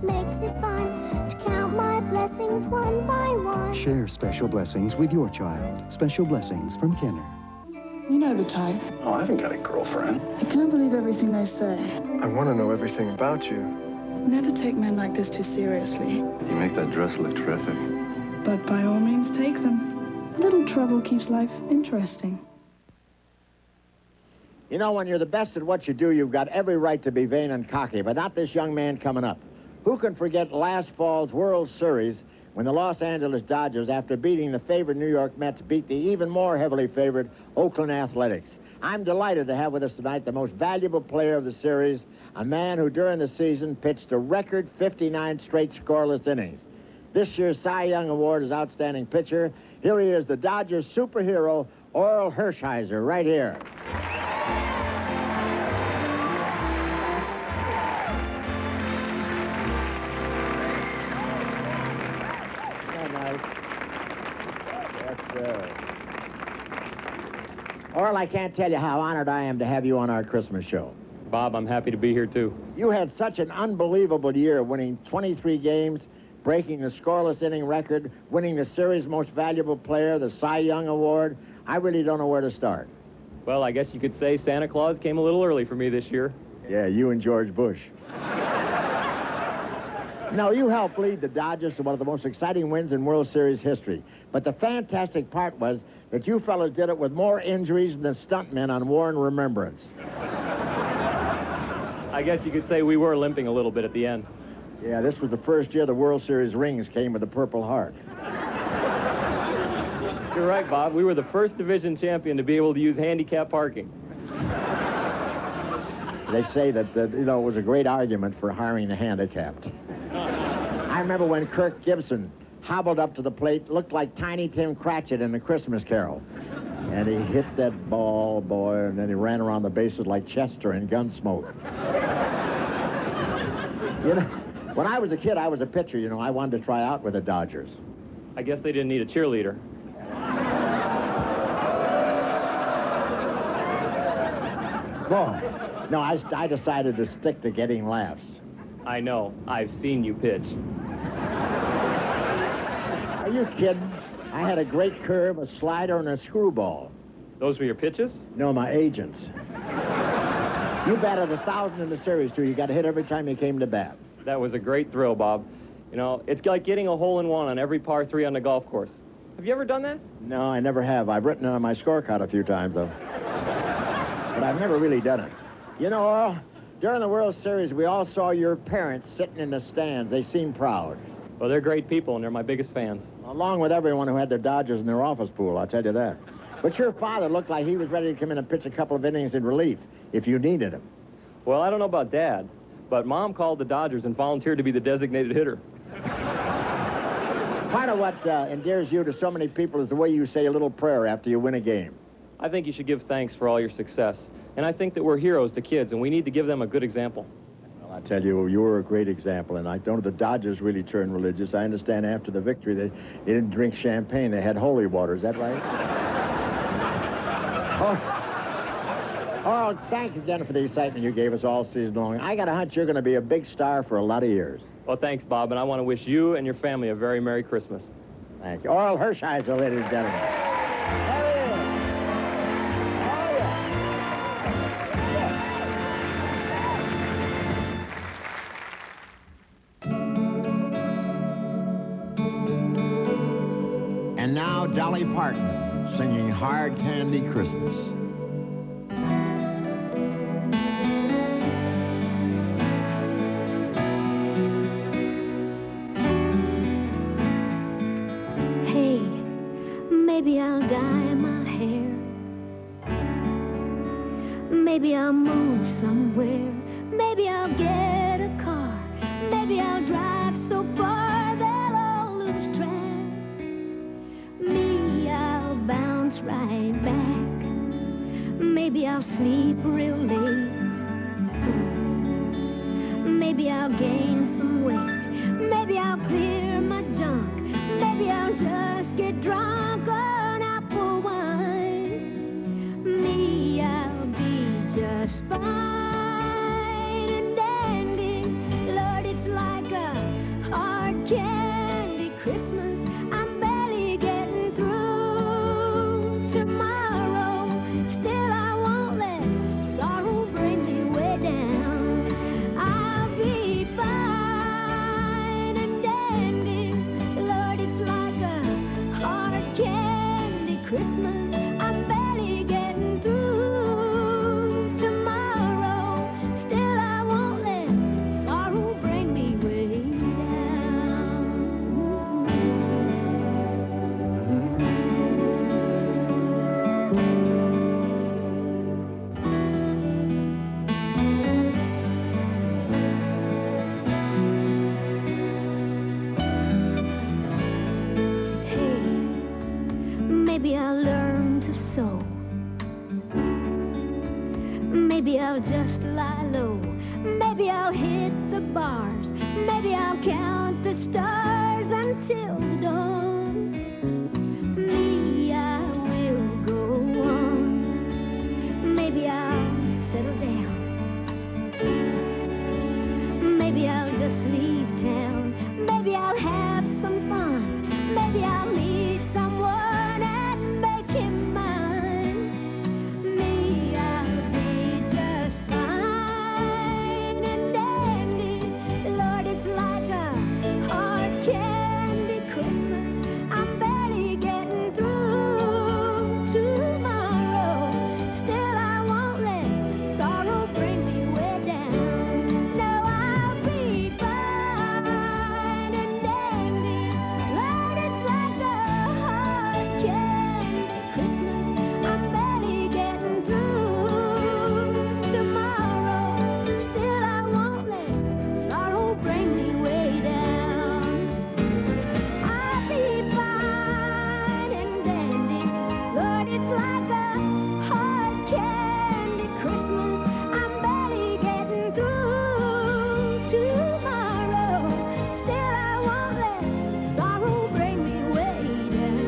makes it fun to count my blessings one by one. Share special blessings with your child. Special blessings from Kenner. You know the type. Oh, I haven't got a girlfriend. You can't believe everything they say. I want to know everything about you. Never take men like this too seriously. You make that dress look terrific. But by all means, take them. A little trouble keeps life interesting. You know, when you're the best at what you do, you've got every right to be vain and cocky, but not this young man coming up. Who can forget last fall's World Series when the Los Angeles Dodgers, after beating the favored New York Mets, beat the even more heavily favored Oakland Athletics? I'm delighted to have with us tonight the most valuable player of the series, a man who during the season pitched a record 59 straight scoreless innings. This year's Cy Young Award is Outstanding Pitcher. Here he is, the Dodgers superhero, Orel Hershiser, right here. Orel, I can't tell you how honored I am to have you on our Christmas show. Bob, I'm happy to be here, too. You had such an unbelievable year, winning 23 games, breaking the scoreless inning record, winning the series' most valuable player, the Cy Young Award. I really don't know where to start. Well, I guess you could say Santa Claus came a little early for me this year. Yeah, you and George Bush. No, you helped lead the Dodgers to one of the most exciting wins in World Series history. But the fantastic part was that you fellas did it with more injuries than stuntmen on War and Remembrance. I guess you could say we were limping a little bit at the end. Yeah, this was the first year the World Series rings came with a Purple Heart. You're right, Bob. We were the first division champion to be able to use handicap parking. They say that, it was a great argument for hiring the handicapped. I remember when Kirk Gibson hobbled up to the plate, looked like Tiny Tim Cratchit in The Christmas Carol. And he hit that ball, boy, and then he ran around the bases like Chester in Gunsmoke. When I was a kid, I was a pitcher, I wanted to try out with the Dodgers. I guess they didn't need a cheerleader. Whoa. No, I decided to stick to getting laughs. I know. I've seen you pitch. Are you kidding? I had a great curve, a slider, and a screwball. Those were your pitches? No, my agents. You batted 1,000 in the series, too. You got to hit every time you came to bat. That was a great thrill, Bob. It's like getting a hole-in-one on every par 3 on the golf course. Have you ever done that? No, I never have. I've written it on my scorecard a few times, though. But I've never really done it. Orel, during the World Series, we all saw your parents sitting in the stands. They seemed proud. Well, they're great people, and they're my biggest fans. Along with everyone who had their Dodgers in their office pool, I'll tell you that. But your father looked like he was ready to come in and pitch a couple of innings in relief, if you needed him. Well, I don't know about Dad, but Mom called the Dodgers and volunteered to be the designated hitter. Part of what endears you to so many people is the way you say a little prayer after you win a game. I think you should give thanks for all your success. And I think that we're heroes to kids, and we need to give them a good example. Well, I tell you, you were a great example, and I don't know the Dodgers really turned religious. I understand after the victory they didn't drink champagne. They had holy water. Is that right? Oh, thanks again for the excitement you gave us all season long. I got a hunch you're going to be a big star for a lot of years. Well, thanks, Bob, and I want to wish you and your family a very Merry Christmas. Thank you. Orel Hershiser, ladies and gentlemen. There he is. Oh, yeah. And now Dolly Parton singing Hard Candy Christmas. Maybe I'll dye my hair. Maybe I'll move somewhere. Maybe I'll get a car. Maybe I'll drive so far they'll all lose track. Me, I'll bounce right back candy Christmas. I'm barely getting through. Tomorrow, still I won't let sorrow bring me way down. I'll be fine and dandy. Lord, it's like a hard candy Christmas. I'm barely getting through. Tomorrow, still I won't let sorrow bring me way down. Hey, maybe I'll learn to sew. Maybe I'll just lie low. Maybe I'll hit the bars. Maybe I'll count the stars until the dawn. Me, I will go on. Maybe I'll settle down. Maybe I'll just leave town. Maybe I'll have some fun. Maybe I'll meet someone and make him mine. Me, I'll be just fine and dandy. Lord, it's like a hard candy Christmas. I'm barely getting through. Tomorrow, still I won't let sorrow bring me way down. No, I'll be fine and dandy. Lord, it's like a hard candy Christmas. I'm barely getting through. Tomorrow, still I won't let sorrow bring me way down. I'll be fine and dandy. Lord, it's like a hard candy Christmas. I'm barely getting through. Tomorrow, still I won't let sorrow bring me way down.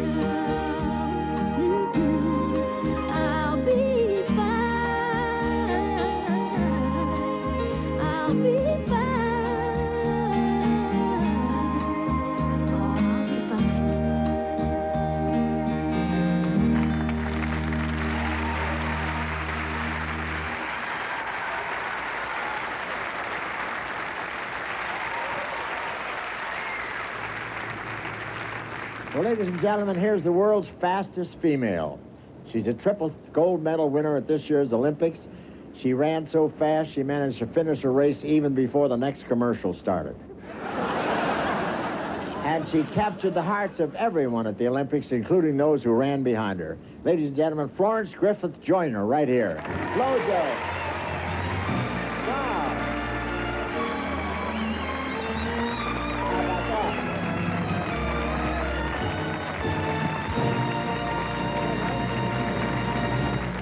I'll be fine. I'll be fine. Oh, I'll be fine. Well, ladies and gentlemen, here's the world's fastest female. She's a triple gold medal winner at this year's Olympics. She ran so fast, she managed to finish her race even before the next commercial started. And she captured the hearts of everyone at the Olympics, including those who ran behind her. Ladies and gentlemen, Florence Griffith Joyner, right here. Flojo. Wow. How about that?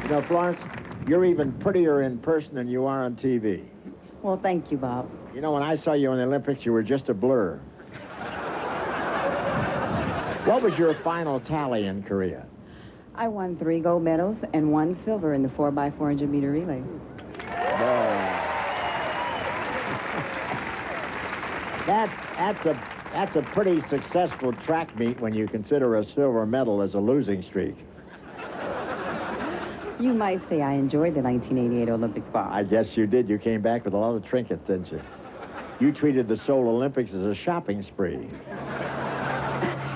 You know, Florence, you're even prettier in person than you are on TV. Well, thank you, Bob. You know, when I saw you in the Olympics, you were just a blur. What was your final tally in Korea? I won 3 gold medals and 1 silver in the 4x400 meter relay. That's a pretty successful track meet when you consider a silver medal as a losing streak. You might say I enjoyed the 1988 Olympics, Bob. I guess you did. You came back with a lot of trinkets, didn't you? You treated the Seoul Olympics as a shopping spree.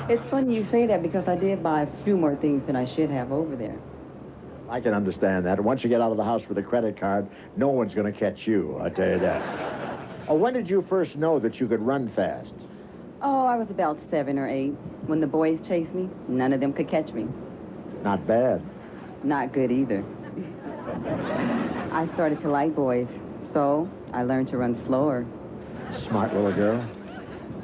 It's funny you say that because I did buy a few more things than I should have over there. I can understand that. Once you get out of the house with a credit card, no one's going to catch you, I tell you that. Oh, when did you first know that you could run fast? Oh, I was about 7 or 8. When the boys chased me, none of them could catch me. Not bad. Not good either. I started to like boys, so I learned to run slower. Smart little girl.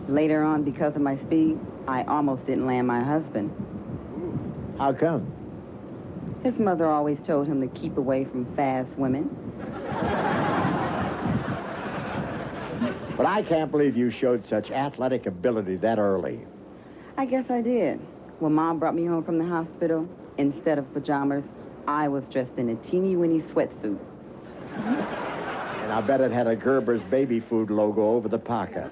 Later on, because of my speed, I almost didn't land my husband. How come? His mother always told him to keep away from fast women. But I can't believe you showed such athletic ability that early. I guess I did. When Mom brought me home from the hospital, instead of pajamas, I was dressed in a teeny-weeny sweatsuit. And I bet it had a Gerber's baby food logo over the pocket.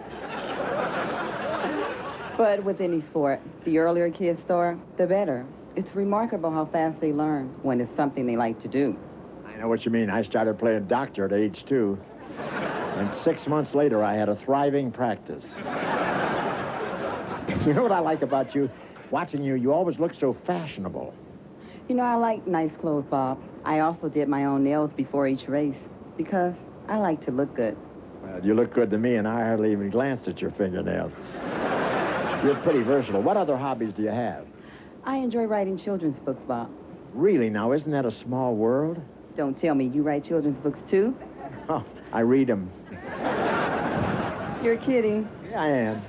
But with any sport, the earlier kids start, the better. It's remarkable how fast they learn when it's something they like to do. I know what you mean. I started playing doctor at age 2. And 6 months later, I had a thriving practice. You know what I like about you? Watching you, you always look so fashionable. You know, I like nice clothes, Bob. I also did my own nails before each race because I like to look good. Well, you look good to me, and I hardly even glanced at your fingernails. You're pretty versatile. What other hobbies do you have? I enjoy writing children's books, Bob. Really? Now, isn't that a small world? Don't tell me you write children's books, too? Oh, I read them. You're kidding. Yeah, I am.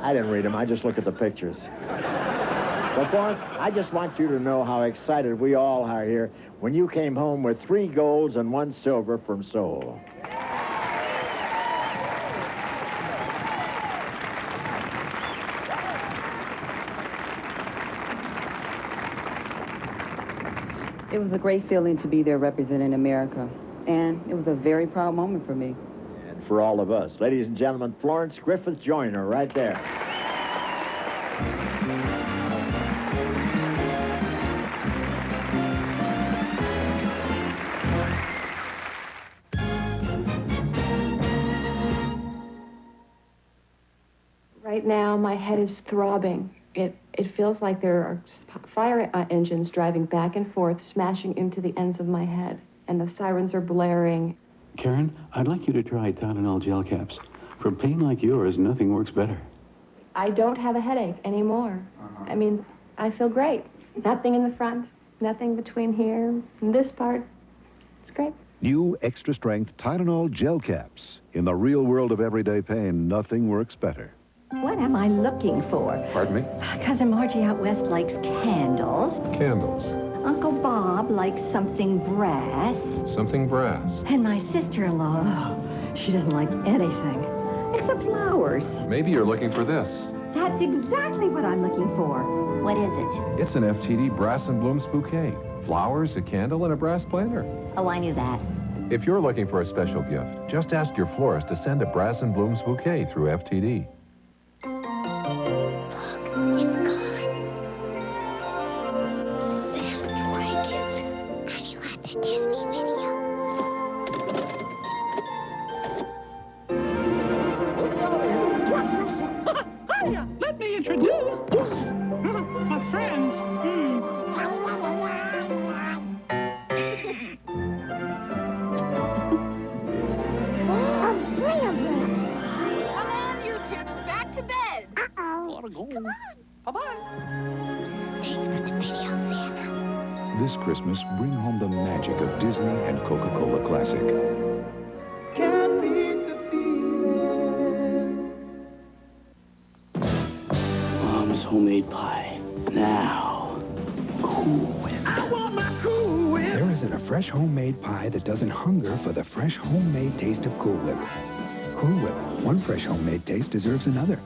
I didn't read them. I just look at the pictures. Well, Florence, I just want you to know how excited we all are here when you came home with 3 golds and 1 silver from Seoul. It was a great feeling to be there representing America, and it was a very proud moment for me. And for all of us. Ladies and gentlemen, Florence Griffith Joyner right there. Right now, my head is throbbing. It feels like there are fire engines driving back and forth, smashing into the ends of my head, and the sirens are blaring. Karen, I'd like you to try Tylenol gel caps. For pain like yours, nothing works better. I don't have a headache anymore. I mean, I feel great. Nothing in the front, nothing between here and this part. It's great. New extra-strength Tylenol gel caps. In the real world of everyday pain, nothing works better. What am I looking for? Pardon me? Cousin Margie out west likes candles. Candles. Uncle Bob likes something brass. Something brass. And my sister-in-law, she doesn't like anything except flowers. Maybe you're looking for this. That's exactly what I'm looking for. What is it? It's an FTD Brass and Blooms bouquet. Flowers, a candle, and a brass planter. Oh, I knew that. If you're looking for a special gift, just ask your florist to send a Brass and Blooms bouquet through FTD. It's gone. Sam drank it, and he left a Disney video. Hiya! Let me introduce my friends. Come on. Bye-bye. Thanks for the video, Santa. This Christmas, bring home the magic of Disney and Coca-Cola Classic. Can't beat the feeling. Mom's homemade pie. Now, Cool Whip. I want my Cool Whip. There isn't a fresh homemade pie that doesn't hunger for the fresh homemade taste of Cool Whip. Cool Whip. One fresh homemade taste deserves another.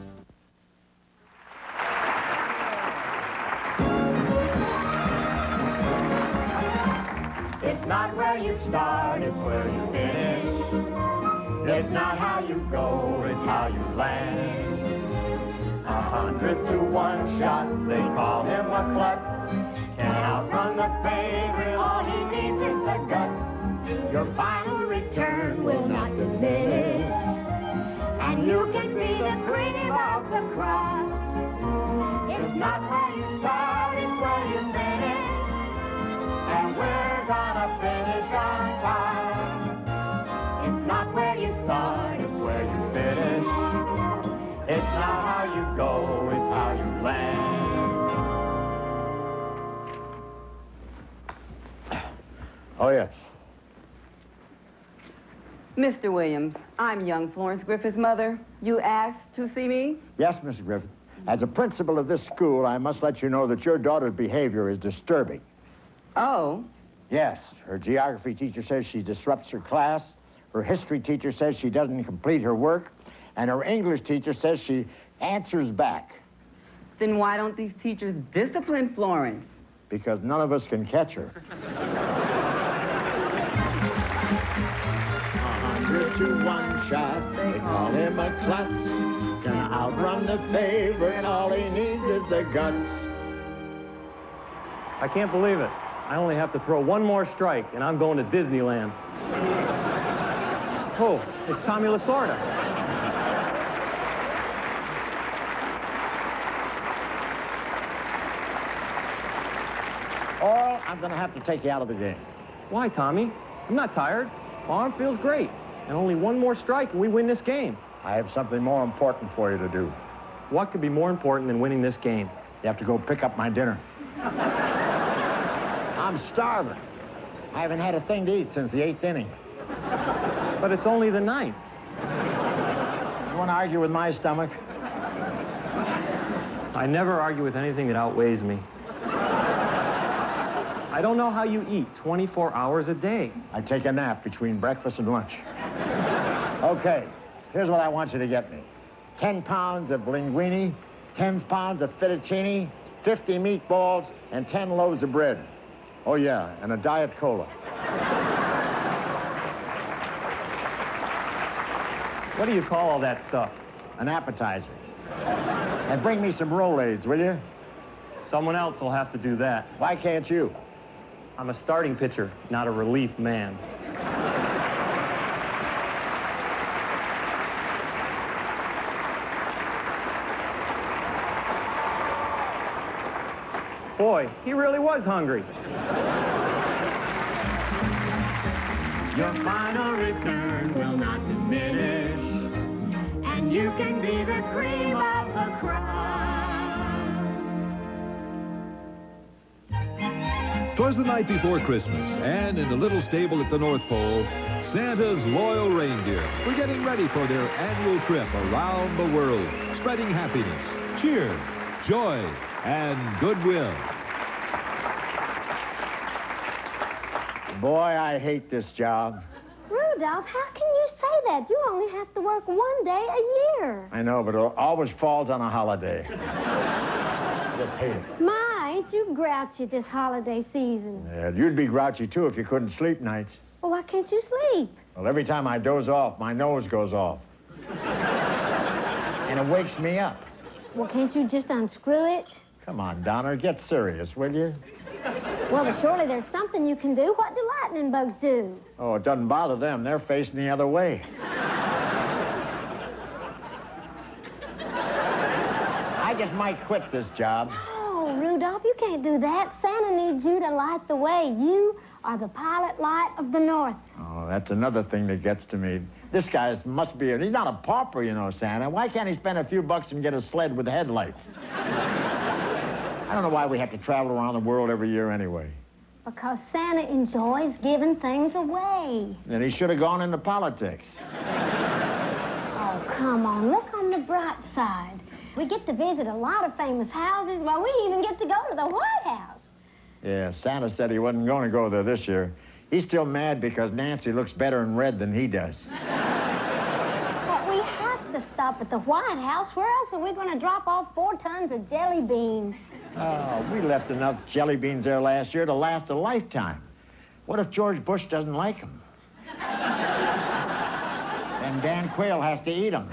It's not where you start, it's where you finish. It's not how you go, it's how you land. 100 to 1 shot, they call him a klutz. Can outrun the favorite, all he needs is the guts. Your final return will not diminish, and you can be the cream of the crop. It's not where you start, it's where you finish. And we're gonna finish on time. It's not where you start, it's where you finish. It's not how you go, it's how you land. Oh, yes. Mr. Williams, I'm young Florence Griffith's mother. You asked to see me? Yes, Mrs. Griffith. As a principal of this school, I must let you know that your daughter's behavior is disturbing. Oh. Yes, her geography teacher says she disrupts her class. Her history teacher says she doesn't complete her work. And her English teacher says she answers back. Then why don't these teachers discipline Florence? Because none of us can catch her. 100 to 1 shot, they call him a klutz. gonna outrun the favorite. All he needs is the guts. I can't believe it. I only have to throw one more strike, and I'm going to Disneyland. Oh, it's Tommy Lasorda. Or I'm gonna have to take you out of the game. Why, Tommy? I'm not tired. My arm feels great. And only one more strike, and we win this game. I have something more important for you to do. What could be more important than winning this game? You have to go pick up my dinner. I'm starving. I haven't had a thing to eat since the 8th inning. But it's only the 9th. You want to argue with my stomach? I never argue with anything that outweighs me. I don't know how you eat 24 hours a day. I take a nap between breakfast and lunch. Okay, here's what I want you to get me. 10 pounds of linguine, 10 pounds of fettuccine, 50 meatballs, and 10 loaves of bread. Oh, yeah, and a Diet Cola. What do you call all that stuff? An appetizer. And bring me some Rolaids, will you? Someone else will have to do that. Why can't you? I'm a starting pitcher, not a relief man. Boy, he really was hungry. Your final return will not diminish, and you can be the cream of the crop. 'Twas the night before Christmas, and in the little stable at the North Pole, Santa's loyal reindeer were getting ready for their annual trip around the world, spreading happiness, cheer, joy, and goodwill. Boy, I hate this job. Rudolph, how can you say that? You only have to work one day a year. I know, but it always falls on a holiday. I just hate it. My, ain't you grouchy this holiday season? Yeah, you'd be grouchy, too, if you couldn't sleep nights. Well, why can't you sleep? Well, every time I doze off, my nose goes off. And it wakes me up. Well, can't you just unscrew it? Come on, Donner, get serious, will you? Well, but surely there's something you can do. What do lightning bugs do? Oh, it doesn't bother them. They're facing the other way. I just might quit this job. Oh, Rudolph, you can't do that. Santa needs you to light the way. You are the pilot light of the North. Oh, that's another thing that gets to me. This guy must be he's not a pauper, you know, Santa. Why can't he spend a few bucks and get a sled with headlights? I don't know why we have to travel around the world every year anyway. Because Santa enjoys giving things away. Then he should have gone into politics. Oh, come on. Look on the bright side. We get to visit a lot of famous houses. Why, we even get to go to the White House. Yeah, Santa said he wasn't going to go there this year. He's still mad because Nancy looks better in red than he does. But we have to stop at the White House. Where else are we going to drop off 4 tons of jelly beans? Oh, we left enough jelly beans there last year to last a lifetime. What if George Bush doesn't like them? And Dan Quayle has to eat them.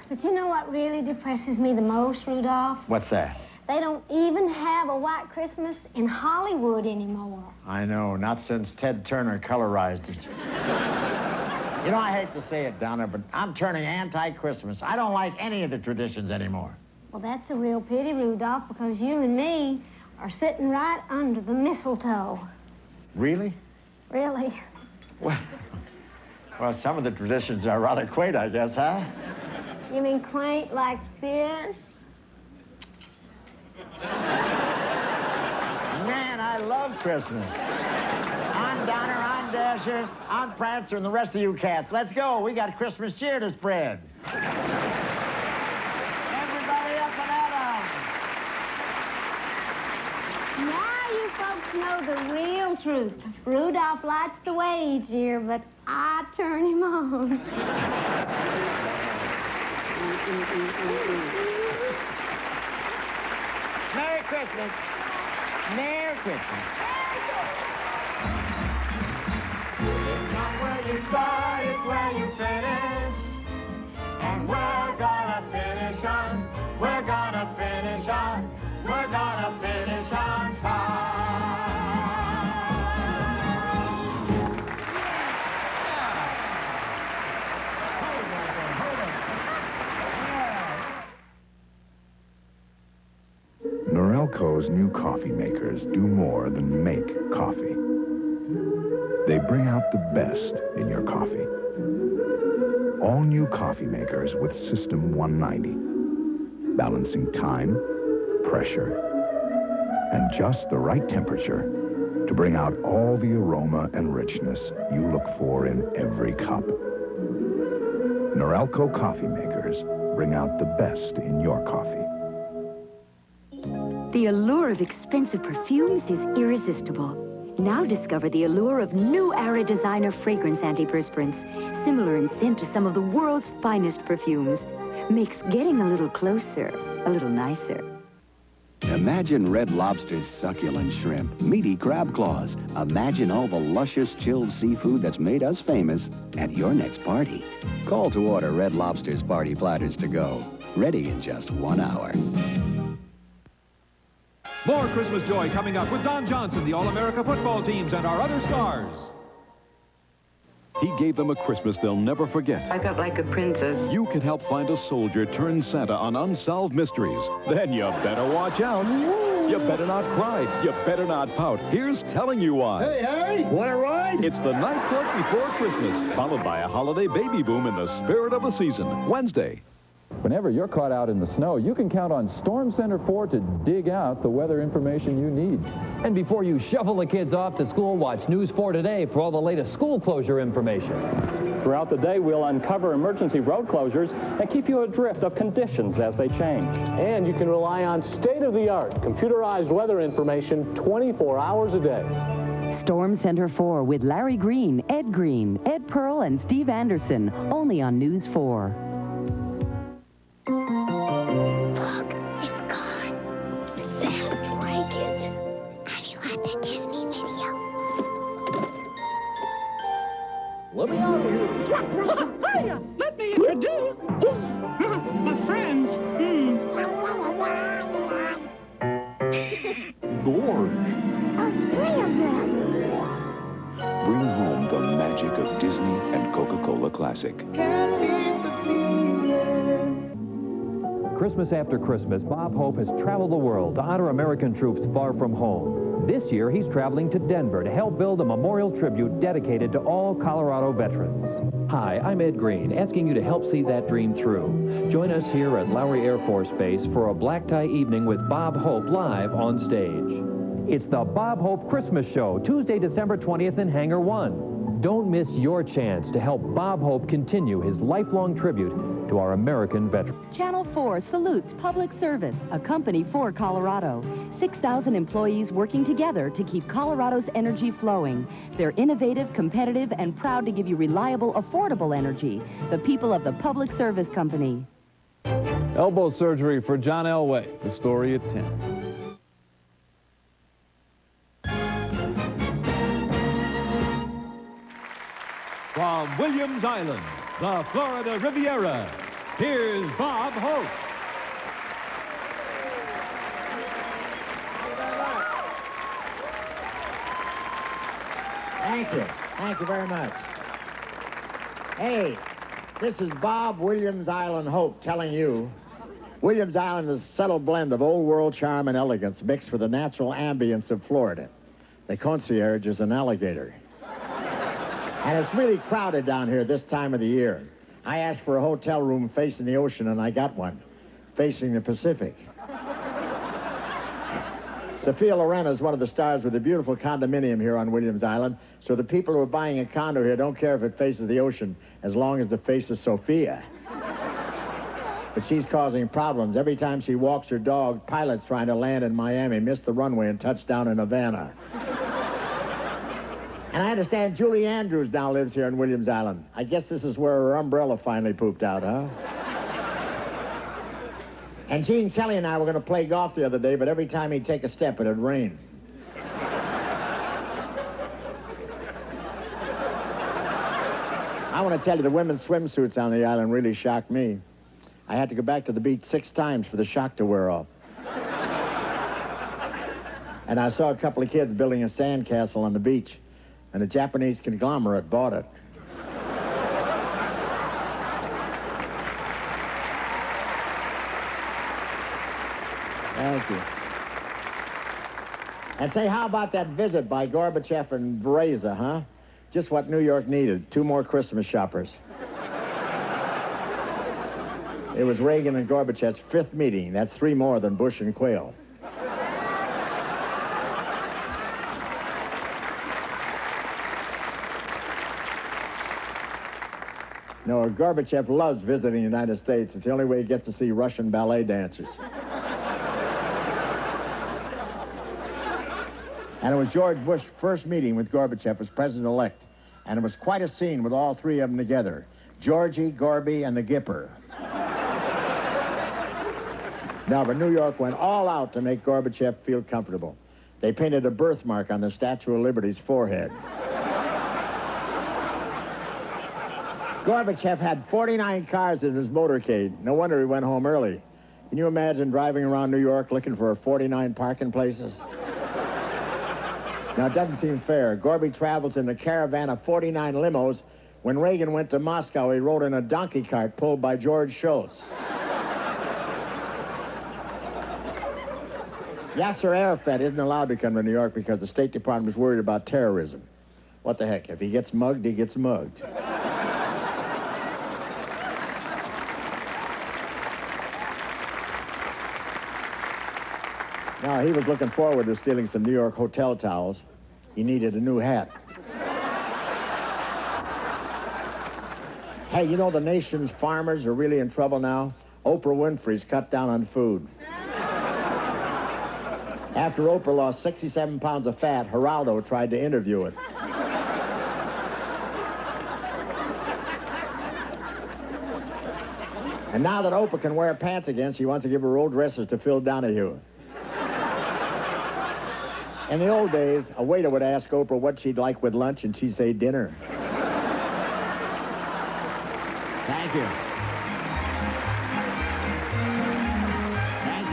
But you know what really depresses me the most, Rudolph? What's that? They don't even have a white Christmas in Hollywood anymore. I know, not since Ted Turner colorized it. You know, I hate to say it, Donna, but I'm turning anti-Christmas. I don't like any of the traditions anymore. Well, that's a real pity, Rudolph, because you and me are sitting right under the mistletoe. Really? Really? Well, some of the traditions are rather quaint, I guess, huh? You mean quaint like this? Man, I love Christmas. I'm Donner, I'm Dasher, I'm Prancer, and the rest of you cats. Let's go. We got Christmas cheer to spread. Everybody up and at 'em. Now you folks know the real truth. Rudolph lights the way each year, but I turn him on. Merry Christmas. Merry Christmas. It's not where you start, it's where you finish. And we're gonna finish on Norelco's new coffee makers do more than make coffee. They bring out the best in your coffee. All new coffee makers with System 190, balancing time, pressure, and just the right temperature to bring out all the aroma and richness you look for in every cup. Norelco coffee makers bring out the best in your coffee. The allure of expensive perfumes is irresistible. Now discover the allure of new Ara designer fragrance antiperspirants, similar in scent to some of the world's finest perfumes. Makes getting a little closer a little nicer. Imagine Red Lobster's succulent shrimp, meaty crab claws. Imagine all the luscious chilled seafood that's made us famous at your next party. Call to order Red Lobster's party platters to go. Ready in just 1 hour. More Christmas joy coming up with Don Johnson, the All-America football teams, and our other stars. He gave them a Christmas they'll never forget. I felt like a princess. You can help find a soldier turn Santa on unsolved mysteries. Then you better watch out. You better not cry. You better not pout. Here's telling you why. Hey, Harry, want to ride? It's the night court before Christmas, followed by a holiday baby boom in the spirit of the season. Wednesday. Whenever you're caught out in the snow, you can count on Storm Center 4 to dig out the weather information you need. And before you shovel the kids off to school, watch News 4 Today for all the latest school closure information. Throughout the day, we'll uncover emergency road closures and keep you adrift of conditions as they change. And you can rely on state-of-the-art computerized weather information 24 hours a day. Storm Center 4 with Larry Green, Ed Pearl, and Steve Anderson, only on News 4. Look, it's gone. Santa drank it. And he left a Disney video. Let me out of here. Hiya! Let me introduce my friends. Gore. Bring home the magic of Disney and Coca-Cola Classic. Christmas after Christmas, Bob Hope has traveled the world to honor American troops far from home. This year, he's traveling to Denver to help build a memorial tribute dedicated to all Colorado veterans. Hi, I'm Ed Green, asking you to help see that dream through. Join us here at Lowry Air Force Base for a black tie evening with Bob Hope live on stage. It's the Bob Hope Christmas Show, Tuesday, December 20th in Hangar 1. Don't miss your chance to help Bob Hope continue his lifelong tribute to our American veterans. Channel 4 salutes public service, a company for Colorado. 6,000 employees working together to keep Colorado's energy flowing. They're innovative, competitive, and proud to give you reliable, affordable energy. The people of the Public Service Company. Elbow surgery for John Elway. The story at 10. From Williams Island, the Florida Riviera, here's Bob Hope. Thank you. Thank you very much. Hey, this is Bob Williams Island Hope telling you Williams Island is a subtle blend of old world charm and elegance mixed with the natural ambience of Florida. The concierge is an alligator. And it's really crowded down here this time of the year. I asked for a hotel room facing the ocean, and I got one, facing the Pacific. Sophia Loren is one of the stars with a beautiful condominium here on Williams Island, so the people who are buying a condo here don't care if it faces the ocean, as long as it faces Sophia. But she's causing problems. Every time she walks her dog, pilots trying to land in Miami miss the runway and touch down in Havana. And I understand Julie Andrews now lives here in Williams Island. I guess this is where her umbrella finally pooped out, huh? And Gene Kelly and I were going to play golf the other day, but every time he'd take a step, it'd rain. I want to tell you, the women's swimsuits on the island really shocked me. I had to go back to the beach 6 times for the shock to wear off. And I saw a couple of kids building a sandcastle on the beach, and a Japanese conglomerate bought it. Thank you. And say, how about that visit by Gorbachev and Bereza, huh? Just what New York needed. 2 more Christmas shoppers. It was Reagan and Gorbachev's 5th meeting. That's 3 more than Bush and Quayle. No, Gorbachev loves visiting the United States. It's the only way he gets to see Russian ballet dancers. And it was George Bush's first meeting with Gorbachev as president-elect. And it was quite a scene with all 3 of them together. Georgie, Gorby, and the Gipper. No, but New York went all out to make Gorbachev feel comfortable. They painted a birthmark on the Statue of Liberty's forehead. Gorbachev had 49 cars in his motorcade. No wonder he went home early. Can you imagine driving around New York looking for 49 parking places? Now, it doesn't seem fair. Gorby travels in a caravan of 49 limos. When Reagan went to Moscow, he rode in a donkey cart pulled by George Shultz. Yasser Arafat isn't allowed to come to New York because the State Department is worried about terrorism. What the heck? If he gets mugged, he gets mugged. Now, he was looking forward to stealing some New York hotel towels. He needed a new hat. Hey, you know the nation's farmers are really in trouble now? Oprah Winfrey's cut down on food. After Oprah lost 67 pounds of fat, Geraldo tried to interview it. And now that Oprah can wear pants again, she wants to give her old dresses to Phil Donahue. In the old days, a waiter would ask Oprah what she'd like with lunch, and she'd say dinner. Thank you. Thank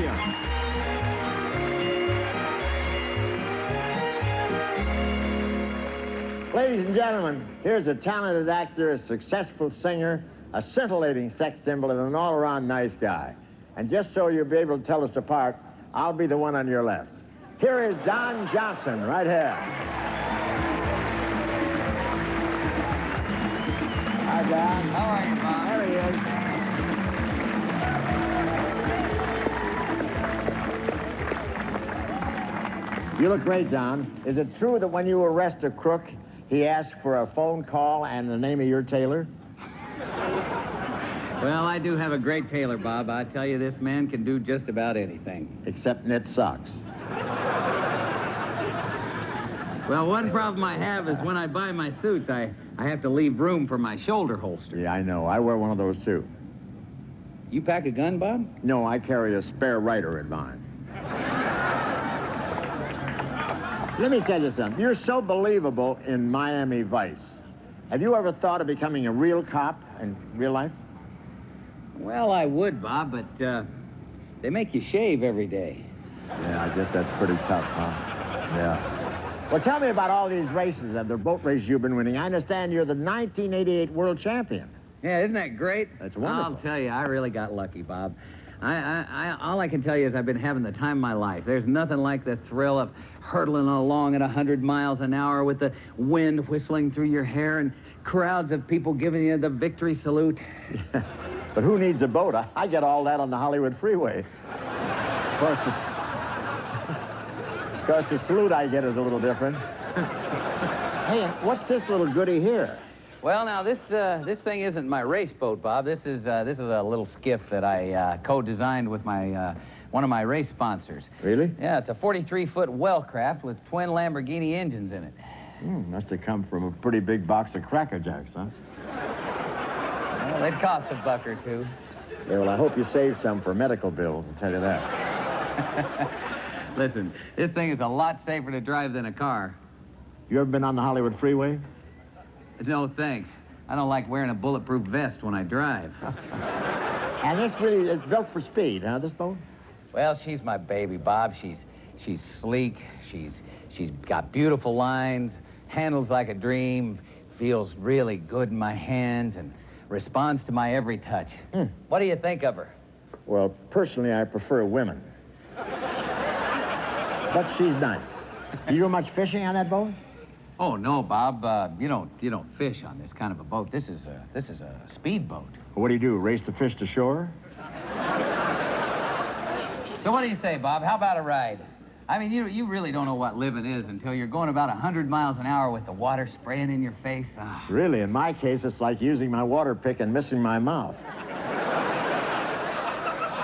you. Ladies and gentlemen, here's a talented actor, a successful singer, a scintillating sex symbol, and an all-around nice guy. And just so you'll be able to tell us apart, I'll be the one on your left. Here is Don Johnson, right here. Hi, Don. How are you, Bob? There he is. You look great, Don. Is it true that when you arrest a crook, he asks for a phone call and the name of your tailor? Well, I do have a great tailor, Bob. I tell you, this man can do just about anything. Except knit socks. Well, one problem I have is when I buy my suits, I have to leave room for my shoulder holster. Yeah, I know. I wear one of those, too. You pack a gun, Bob? No, I carry a spare rider in mine. Let me tell you something. You're so believable in Miami Vice. Have you ever thought of becoming a real cop in real life? Well, I would, Bob, but they make you shave every day. Yeah, I guess that's pretty tough, huh? Yeah. Well, tell me about all these races, the boat races you've been winning. I understand you're the 1988 world champion. Yeah, isn't that great? That's wonderful. I'll tell you, I really got lucky, Bob. All I can tell you is I've been having the time of my life. There's nothing like the thrill of hurtling along at 100 miles an hour with the wind whistling through your hair and crowds of people giving you the victory salute. Yeah. But who needs a boat? I get all that on the Hollywood freeway. Of course, the salute I get is a little different. Hey, what's this little goodie here? Well, now, this thing isn't my race boat, Bob. This is a little skiff that I co-designed with my one of my race sponsors. Really? Yeah, it's a 43-foot well-craft with twin Lamborghini engines in it. Must have come from a pretty big box of Cracker Jacks, huh? Well, they'd cost $1 or $2. Yeah, well, I hope you saved some for medical bills, I'll tell you that. Listen, this thing is a lot safer to drive than a car. You ever been on the Hollywood freeway? No, thanks. I don't like wearing a bulletproof vest when I drive. And this really is built for speed, huh, this boat? Well, she's my baby, Bob. She's sleek. She's got beautiful lines, handles like a dream, feels really good in my hands, and responds to my every touch. What do you think of her? Well, personally, I prefer women. But she's nice. You do much fishing on that boat? Oh no, Bob. You don't fish on this kind of a boat. This is a speedboat. What do? Race the fish to shore? So what do you say, Bob? How about a ride? I mean, you really don't know what living is until you're going about 100 miles an hour with the water spraying in your face. Really, in my case, it's like using my water pick and missing my mouth.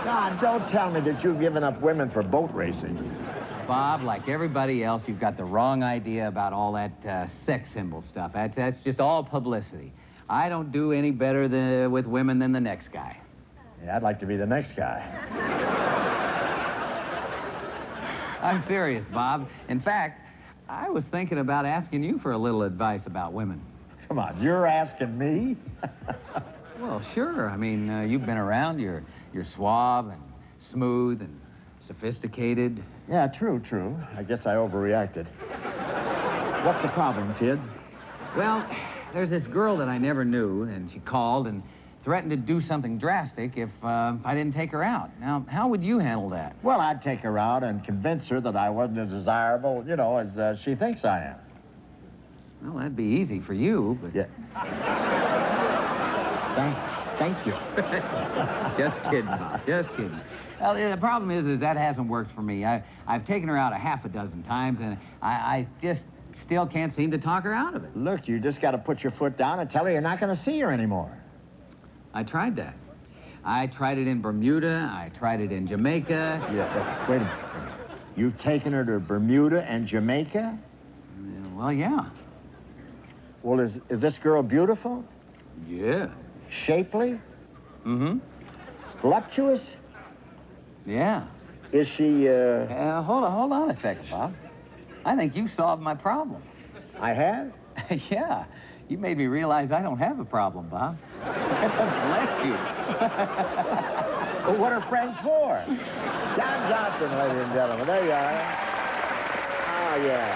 God, don't tell me that you've given up women for boat racing. Bob, like everybody else, you've got the wrong idea about all that sex symbol stuff. That's just all publicity. I don't do any better with women than the next guy. Yeah, I'd like to be the next guy. I'm serious, Bob. In fact, I was thinking about asking you for a little advice about women. Come on, you're asking me? Well, sure. I mean, you've been around. You're suave and smooth and sophisticated. Yeah, true. I guess I overreacted. What's the problem, kid? Well, there's this girl that I never knew, and she called and threatened to do something drastic if I didn't take her out. Now, how would you handle that? Well, I'd take her out and convince her that I wasn't as desirable, as she thinks I am. Well, that'd be easy for you, but... Yeah. Thank you. Just kidding, Bob. Just kidding. Well, the problem is that hasn't worked for me. I've taken her out a half a dozen times, and I just still can't seem to talk her out of it. Look, you just got to put your foot down and tell her you're not going to see her anymore. I tried that. I tried it in Bermuda. I tried it in Jamaica. Yeah, wait a minute. You've taken her to Bermuda and Jamaica? Well, yeah. Well, is this girl beautiful? Yeah. Shapely? Mm-hmm. Voluptuous? Yeah. Is she, Hold on a second, Bob. I think you solved my problem. I have? Yeah. You made me realize I don't have a problem, Bob. Bless you. Well, what are friends for? John Johnson, ladies and gentlemen. There you are. Oh, yeah.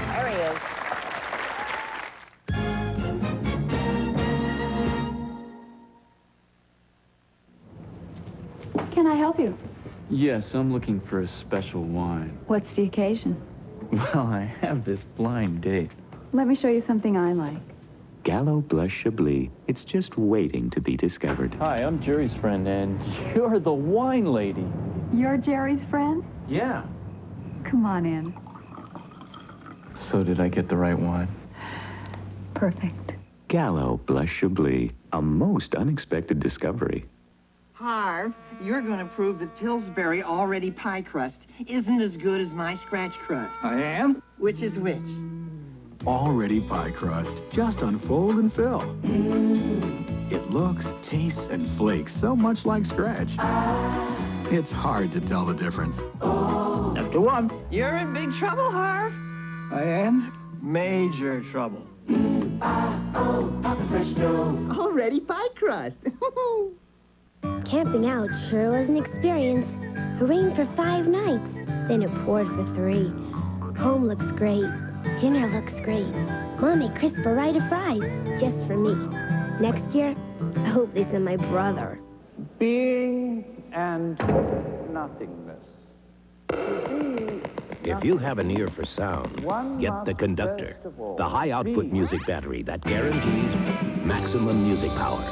There he is. Can I help you? Yes, I'm looking for a special wine. What's the occasion? Well, I have this blind date. Let me show you something I like. Gallo Blush Chablis. It's just waiting to be discovered. Hi, I'm Jerry's friend, and you're the wine lady. You're Jerry's friend? Yeah. Come on in. So did I get the right wine? Perfect. Gallo Blush Chablis. A most unexpected discovery. Harv, you're going to prove that Pillsbury already pie crust isn't as good as my scratch crust. I am? Which is which? Already pie crust. Just unfold and fill. It looks, tastes, and flakes so much like scratch. It's hard to tell the difference. That's the one. You're in big trouble, Harv. I am? Major trouble. Already pie crust. Camping out sure was an experience. It rained for 5 nights, then it poured for 3. Home looks great. Dinner looks great. Mom made crisp burrito fries just for me. Next year, I hope they send my brother. Being and nothingness. If you have an ear for sound, get the Conductor, the high-output music battery that guarantees maximum music power.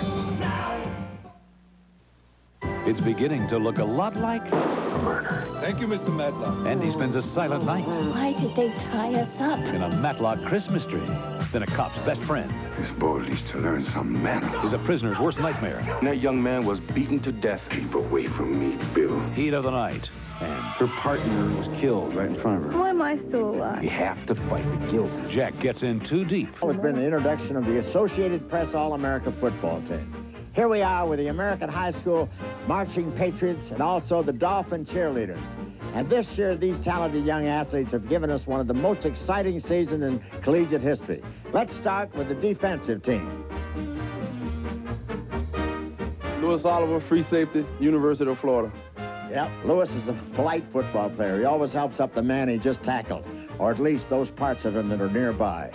It's beginning to look a lot like a murder. Thank you, Mr. Matlock. Andy spends a silent night Why did they tie us up? in a Matlock Christmas tree. Then a cop's best friend This boy needs to learn some manners. is a prisoner's worst nightmare. That young man was beaten to death. Keep away from me, Bill. Heat of the night. And Her partner was killed right in front of her. Why am I still alive? You have to fight the guilt. Jack gets in too deep. It's been the introduction of the Associated Press All-America football team. Here we are with the American High School Marching Patriots and also the Dolphin Cheerleaders. And this year, these talented young athletes have given us one of the most exciting seasons in collegiate history. Let's start with the defensive team. Louis Oliver, free safety, University of Florida. Yep, Louis is a polite football player. He always helps up the man he just tackled, or at least those parts of him that are nearby.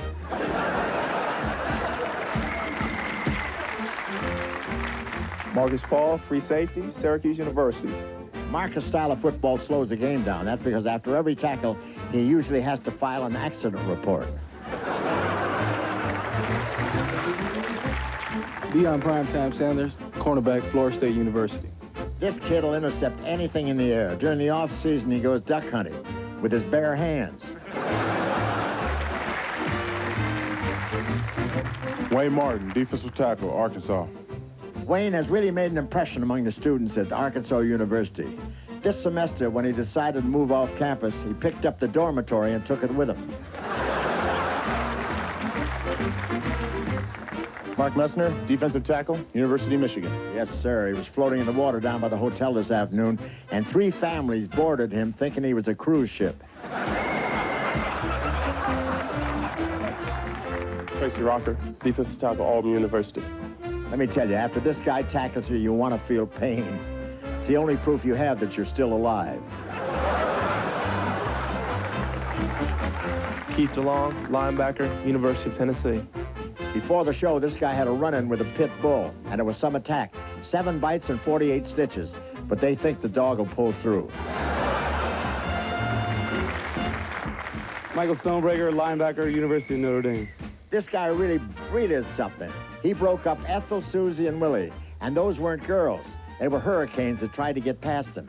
Marcus Paul, free safety, Syracuse University. Marcus' style of football slows the game down. That's because after every tackle, he usually has to file an accident report. Deion Primetime Sanders, cornerback, Florida State University. This kid will intercept anything in the air. During the off-season, he goes duck hunting with his bare hands. Wayne Martin, defensive tackle, Arkansas. Wayne has really made an impression among the students at Arkansas University. This semester, when he decided to move off campus, he picked up the dormitory and took it with him. Mark Messner, defensive tackle, University of Michigan. Yes, sir. He was floating in the water down by the hotel this afternoon, and 3 families boarded him thinking he was a cruise ship. Tracy Rocker, defensive tackle, Auburn University. Let me tell you, after this guy tackles you, you want to feel pain. It's the only proof you have that you're still alive. Keith DeLong, linebacker, University of Tennessee. Before the show, this guy had a run-in with a pit bull, and it was some attack. 7 bites and 48 stitches, but they think the dog will pull through. Michael Stonebreaker, linebacker, University of Notre Dame. This guy really is something. He broke up Ethel, Susie, and Willie, and those weren't girls. They were hurricanes that tried to get past him.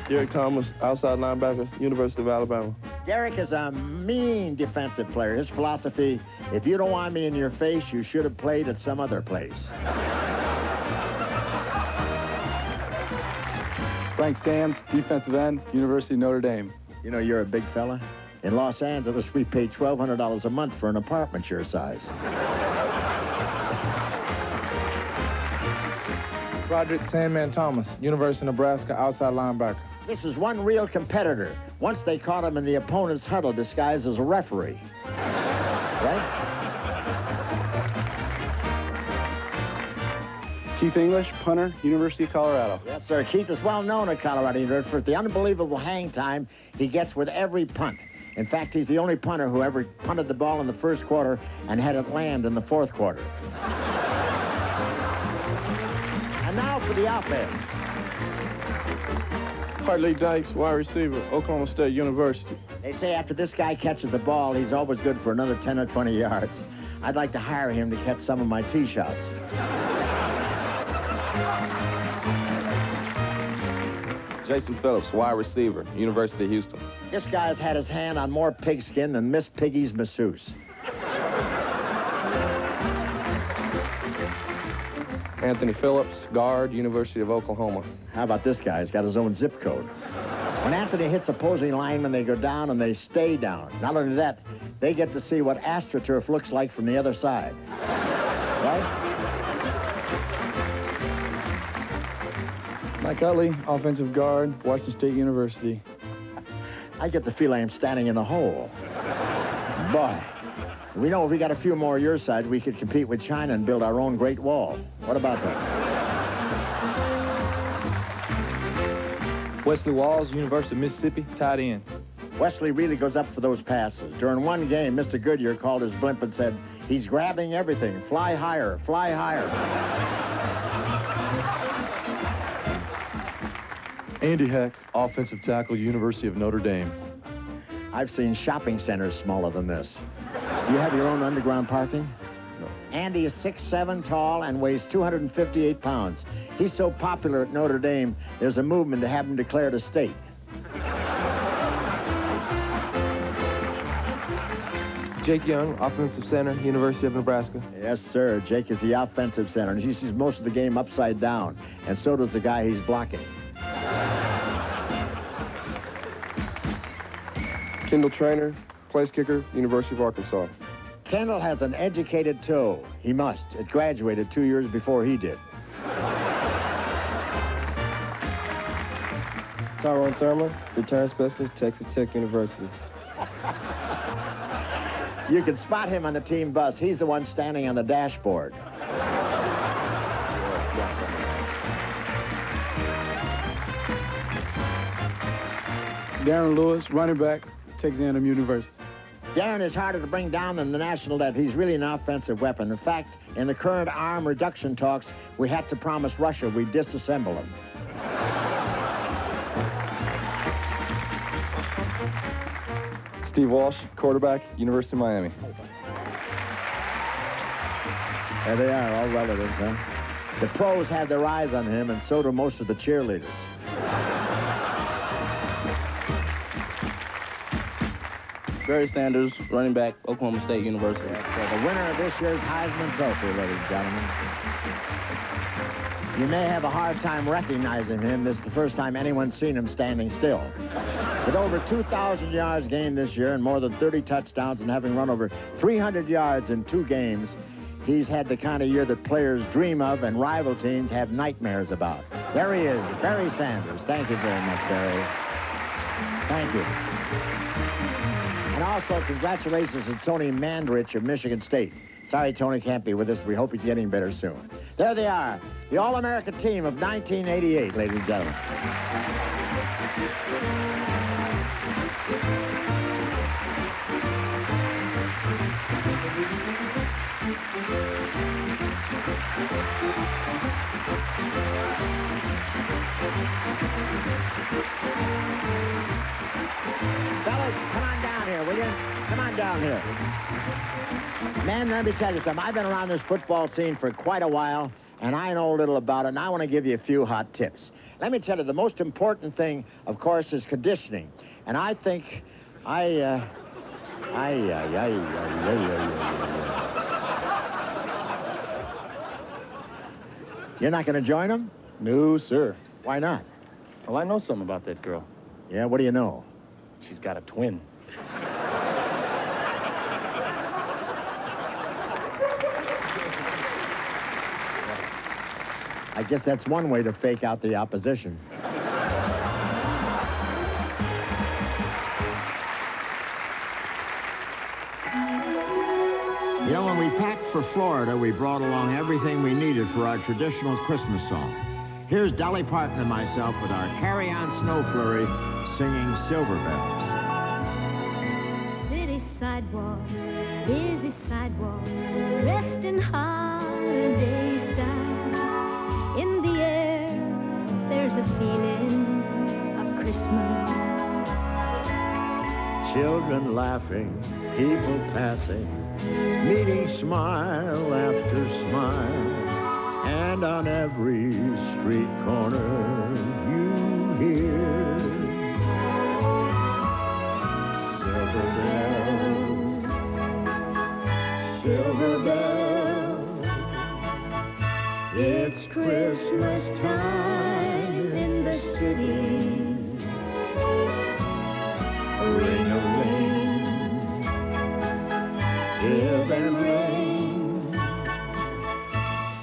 Derek Thomas, outside linebacker, University of Alabama. Derek is a mean defensive player. His philosophy, if you don't want me in your face, you should have played at some other place. Frank Stams, defensive end, University of Notre Dame. You know, you're a big fella. In Los Angeles, we pay $1,200 a month for an apartment your size. Roderick Sandman Thomas, University of Nebraska, outside linebacker. This is one real competitor. Once they caught him in the opponent's huddle disguised as a referee. Right? Keith English, punter, University of Colorado. Yes, sir. Keith is well known at Colorado University for the unbelievable hang time he gets with every punt. In fact, he's the only punter who ever punted the ball in the first quarter and had it land in the fourth quarter. And now for the offense. Hartley Dykes, wide receiver, Oklahoma State University. They say after this guy catches the ball, he's always good for another 10 or 20 yards. I'd like to hire him to catch some of my tee shots. Jason Phillips, wide receiver, University of Houston. This guy's had his hand on more pigskin than Miss Piggy's masseuse. Anthony Phillips, guard, University of Oklahoma. How about this guy? He's got his own zip code. When Anthony hits opposing linemen, they go down and they stay down. Not only that, they get to see what AstroTurf looks like from the other side. Right? Mike Utley, offensive guard, Washington State University. I get the feeling I'm standing in a hole. Boy, we know if we got a few more your size, we could compete with China and build our own Great Wall. What about that? Wesley Walls, University of Mississippi, tight end. Wesley really goes up for those passes. During one game, Mr. Goodyear called his blimp and said, he's grabbing everything. Fly higher, fly higher. Andy Heck, offensive tackle, University of Notre Dame. I've seen shopping centers smaller than this. Do you have your own underground parking? No. Andy is 6'7" tall and weighs 258 pounds. He's so popular at Notre Dame, there's a movement to have him declared a state. Jake Young, offensive center, University of Nebraska. Yes, sir. Jake is the offensive center, and he sees most of the game upside down, and so does the guy he's blocking. Kendall Trainer, place kicker, University of Arkansas. Kendall has an educated toe. He must. It graduated 2 years before he did. Tyrone Thurman, return specialist, Texas Tech University. You can spot him on the team bus. He's the one standing on the dashboard. Darren Lewis, running back, Texas A&M University. Darren is harder to bring down than the national debt. He's really an offensive weapon. In fact, in the current arm reduction talks, we had to promise Russia we'd disassemble him. Steve Walsh, quarterback, University of Miami. There they are, all relatives, huh? The pros have their eyes on him, and so do most of the cheerleaders. Barry Sanders, running back, Oklahoma State University. So the winner of this year's Heisman Trophy, ladies and gentlemen. You may have a hard time recognizing him. This is the first time anyone's seen him standing still. With over 2,000 yards gained this year and more than 30 touchdowns and having run over 300 yards in 2 games, he's had the kind of year that players dream of and rival teams have nightmares about. There he is, Barry Sanders. Thank you very much, Barry. Thank you. And also, congratulations to Tony Mandrich of Michigan State. Sorry Tony can't be with us. We hope he's getting better soon. There they are, the All-America team of 1988, ladies and gentlemen. Fellas, come on down here, will you? Come on down here. Man, let me tell you something. I've been around this football scene for quite a while, and I know a little about it, and I want to give you a few hot tips. Let me tell you, the most important thing, of course, is conditioning. And I think You're not going to join them? No, sir. Why not? Well, I know something about that girl. Yeah, what do you know? She's got a twin. I guess that's one way to fake out the opposition. You know, when we packed for Florida, we brought along everything we needed for our traditional Christmas song. Here's Dolly Parton and myself with our Carry On Snow Flurry singing Silver Bells. City sidewalks, busy sidewalks, dressed in holiday style. In the air, there's a feeling of Christmas. Children laughing, people passing, meeting smile after smile. And on every street corner you hear silver bells, silver bells. It's Christmas time in the city. Ring-a-ling, hear them ring.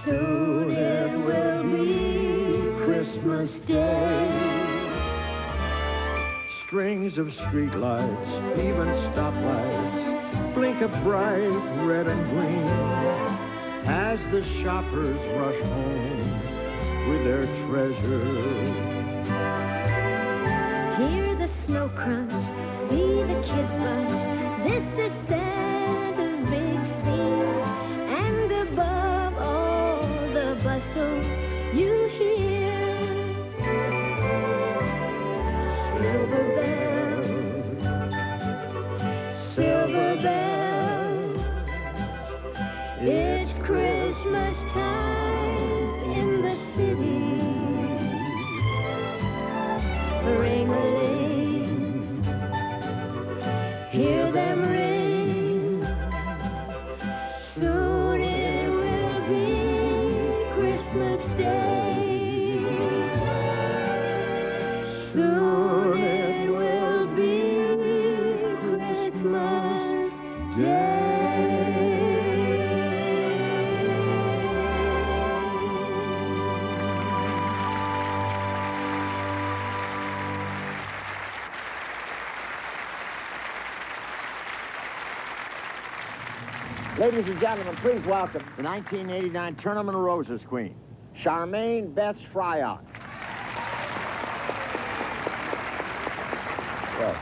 Soon it will be Christmas Day. Strings of streetlights, even stoplights, blink a bright red and green as the shoppers rush home with their treasures. Hear the snow crunch, see the kids bunch. This is Santa's big scene. And above all the bustle, you hear silver bells, silver bells. It's Christmas time in the city. Ring-a-ling, hear them ring. Soon it will be Christmas Day. Ladies and gentlemen, please welcome the 1989 Tournament of Roses Queen, Charmaine Beth Shryock. Yes.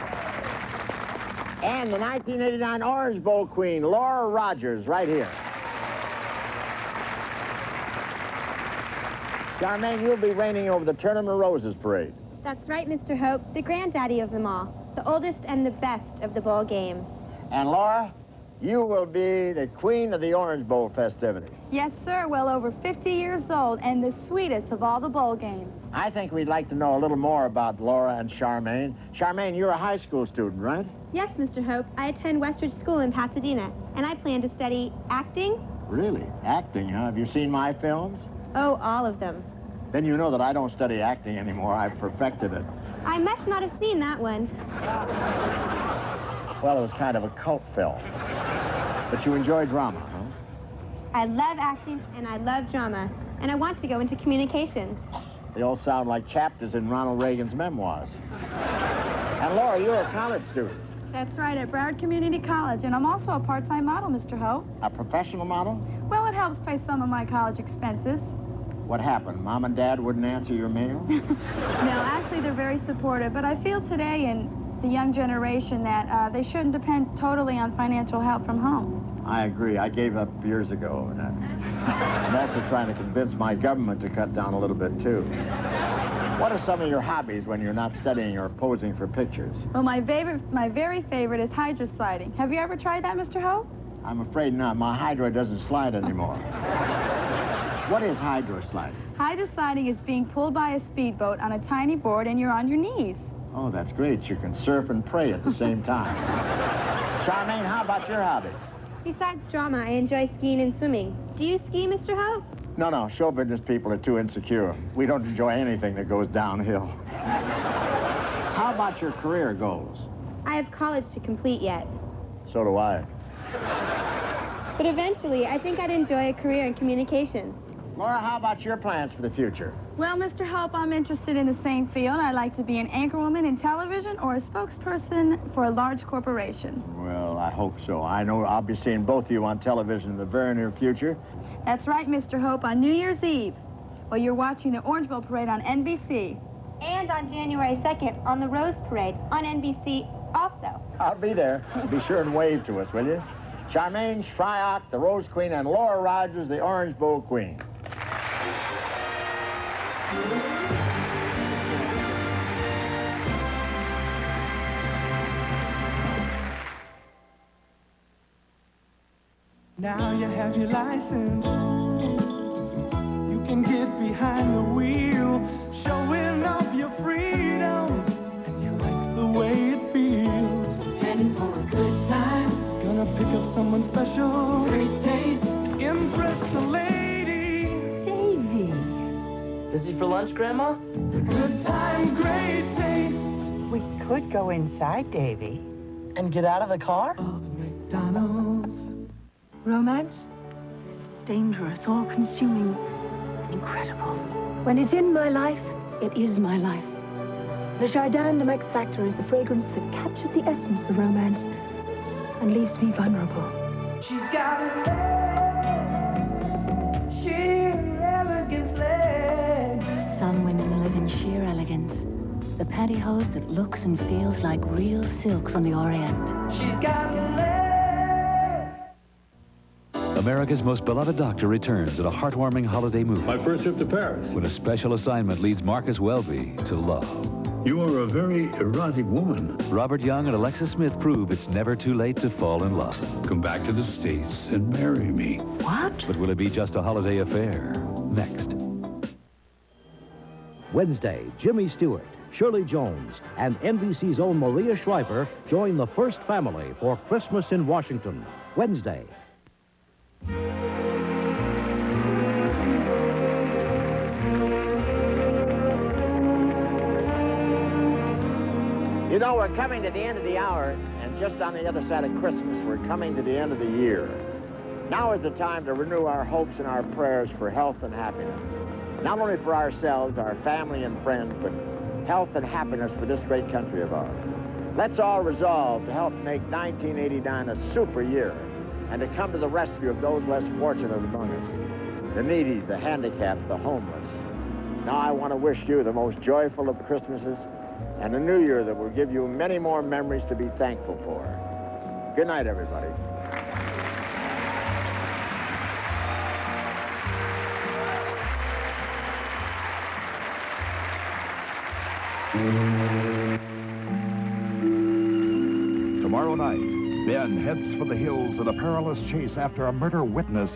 And the 1989 Orange Bowl Queen, Laura Rogers, right here. Charmaine, you'll be reigning over the Tournament of Roses parade. That's right, Mr. Hope, the granddaddy of them all, the oldest and the best of the bowl games. And Laura, you will be the queen of the Orange Bowl festivities. Yes, sir. Well over 50 years old and the sweetest of all the bowl games. I think we'd like to know a little more about Laura and Charmaine. Charmaine, you're a high school student, right? Yes, Mr. Hope. I attend Westridge School in Pasadena, and I plan to study acting. Really? Acting, huh? Have you seen my films? Oh, all of them. Then you know that I don't study acting anymore. I've perfected it. I must not have seen that one. Well, it was kind of a cult film. But you enjoy drama, huh? I love acting, and I love drama, and I want to go into communication. They all sound like chapters in Ronald Reagan's memoirs. And Laura, you're a college student. That's right, at Broward Community College, and I'm also a part-time model, Mr. Hope. A professional model? Well, it helps pay some of my college expenses. What happened? Mom and Dad wouldn't answer your mail? No, actually, they're very supportive, but I feel today in the young generation that they shouldn't depend totally on financial help from home. I agree. I gave up years ago. And I'm also trying to convince my government to cut down a little bit, too. What are some of your hobbies when you're not studying or posing for pictures? Well, my very favorite is hydrosliding. Have you ever tried that, Mr. Hope? I'm afraid not. My hydro doesn't slide anymore. What is hydrosliding? Hydrosliding is being pulled by a speedboat on a tiny board and you're on your knees. Oh, that's great. You can surf and pray at the same time. Charmaine, how about your hobbies? Besides drama, I enjoy skiing and swimming. Do you ski, Mr. Hope? No. Show business people are too insecure. We don't enjoy anything that goes downhill. How about your career goals? I have college to complete yet. So do I. But eventually, I think I'd enjoy a career in communication. Laura, how about your plans for the future? Well, Mr. Hope, I'm interested in the same field. I'd like to be an anchorwoman in television or a spokesperson for a large corporation. Well, I hope so. I know I'll be seeing both of you on television in the very near future. That's right, Mr. Hope, on New Year's Eve. Well, you're watching the Orange Bowl Parade on NBC. And on January 2nd, on the Rose Parade on NBC also. I'll be there. Be sure and wave to us, will you? Charmaine Shryock, the Rose Queen, and Laura Rogers, the Orange Bowl Queen. Now you have your license. You can get behind the wheel, showing off your freedom, and you like the way it feels. Heading for a good time. Gonna pick up someone special. Great taste. Impress the lady. Davy. Busy for lunch, Grandma? The good time, great taste. We could go inside, Davy. And get out of the car? Of McDonald's. Romance? It's dangerous, all-consuming, incredible. When it's in my life, it is my life. The Chardin X Factor is the fragrance that captures the essence of romance and leaves me vulnerable. She's got legs, sheer elegance legs. Some women live in sheer elegance. The pantyhose that looks and feels like real silk from the Orient. She's got legs. America's most beloved doctor returns in a heartwarming holiday movie. My first trip to Paris. When a special assignment leads Marcus Welby to love. You are a very erotic woman. Robert Young and Alexis Smith prove it's never too late to fall in love. Come back to the States and marry me. What? But will it be just a holiday affair? Next. Wednesday, Jimmy Stewart, Shirley Jones, and NBC's own Maria Shriver join the first family for Christmas in Washington. Wednesday. You know, we're coming to the end of the hour, and just on the other side of Christmas, we're coming to the end of the year. Now is the time to renew our hopes and our prayers for health and happiness. Not only for ourselves, our family and friends, but health and happiness for this great country of ours. Let's all resolve to help make 1989 a super year. and to come to the rescue of those less fortunate among us, the needy, the handicapped, the homeless. Now I want to wish you the most joyful of Christmases and a new year that will give you many more memories to be thankful for. Good night, everybody. Tomorrow night, Ben heads for the hills in a perilous chase after a murder witness